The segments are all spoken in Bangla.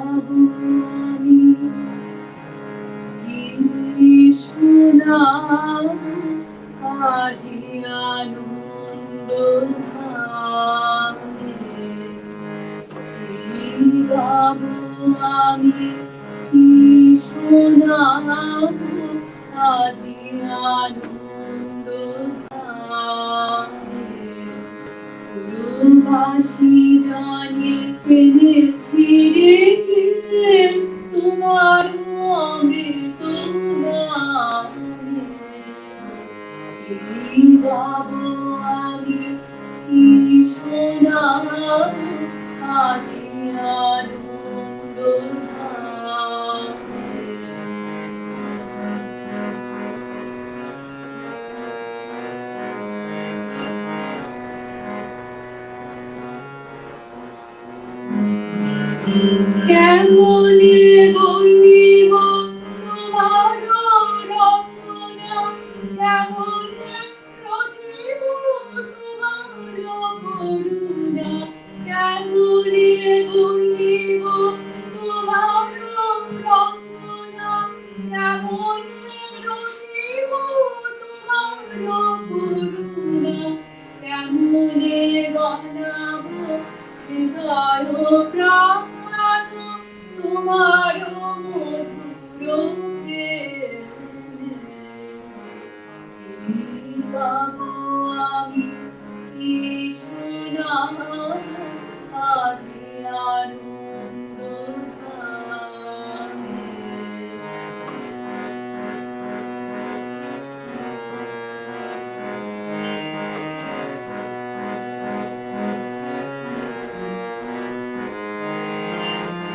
গাবো আমি, কি শোনাবো আজি আনন্দ ধামে। কি গাবো আমি, কি শোনাবো আজি আনন্দ ধামে। বাঁশি জানি পেয়েছি রে তোমার অমৃত গানে। কি গাবো আমি, কি শোনাবো আজি আনন্দ ধামে। কেমনে বলিব তোমার রচনা, কেমনে রটিব তোমার করুণা, কেমনে বলিব তোমার রচনা, কেমনে রটিব তোমার করুণা, কেমনে গানাবো হৃদয় প্রাণ তোমার মধুর প্রেমে। কি গাবো আমি, কি শোনাবো আজি আনন্দ ধামে।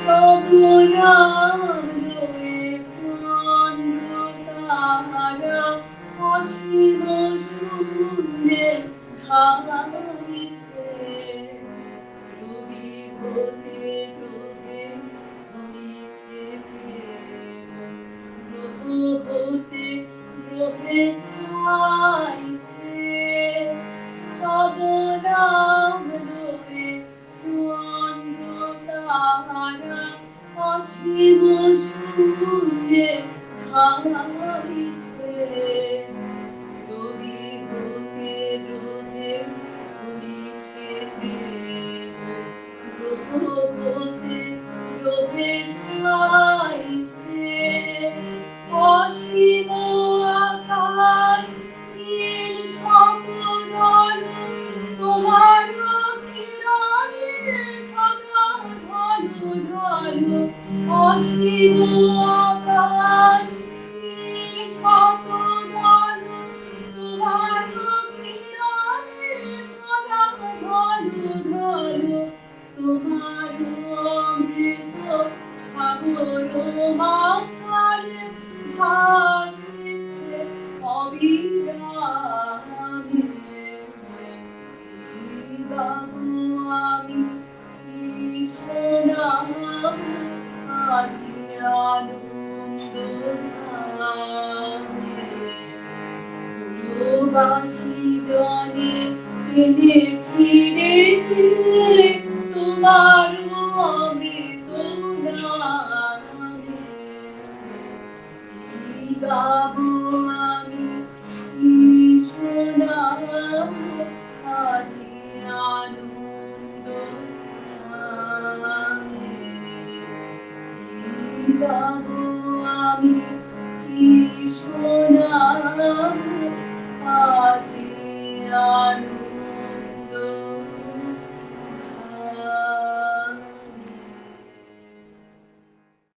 তবু নাম লয়ে চন্দ্র তারা অসীম শূন্যে ধাইছে। রবি হতে গ্রহে ঝরিছে প্রেম, গ্রহ হতে গ্রহে ছাইছে। তবু নাম লয়ে চন্দ্র তারা অসীম শূন্যে ধাইছে। রবি হতে গ্রহে ঝরিছে প্রেম, গ্রহ হতে গ্রহে ছাইছে। অসীম আকাশ নীল সমতল তোমার কিরণে সদা ঢল ঢল। অসীম আকাশ নীল সমতল তোমার কিরণে সদা ঢল ঢল। তোমার অমৃত সাগর মাঝারে ভাসিছে অবিরামে। কি গাবো আমি, কি শোনাবো আজি আনন্দ ধামে। বাঁশি জানি পেয়েছি রে তোমার অমৃত নামে। কি গাবো আমি, কি শোনাবো আজি আনন্দ ধামে। কি গাবো আমি, কি শোনাবো আজি আনন্দ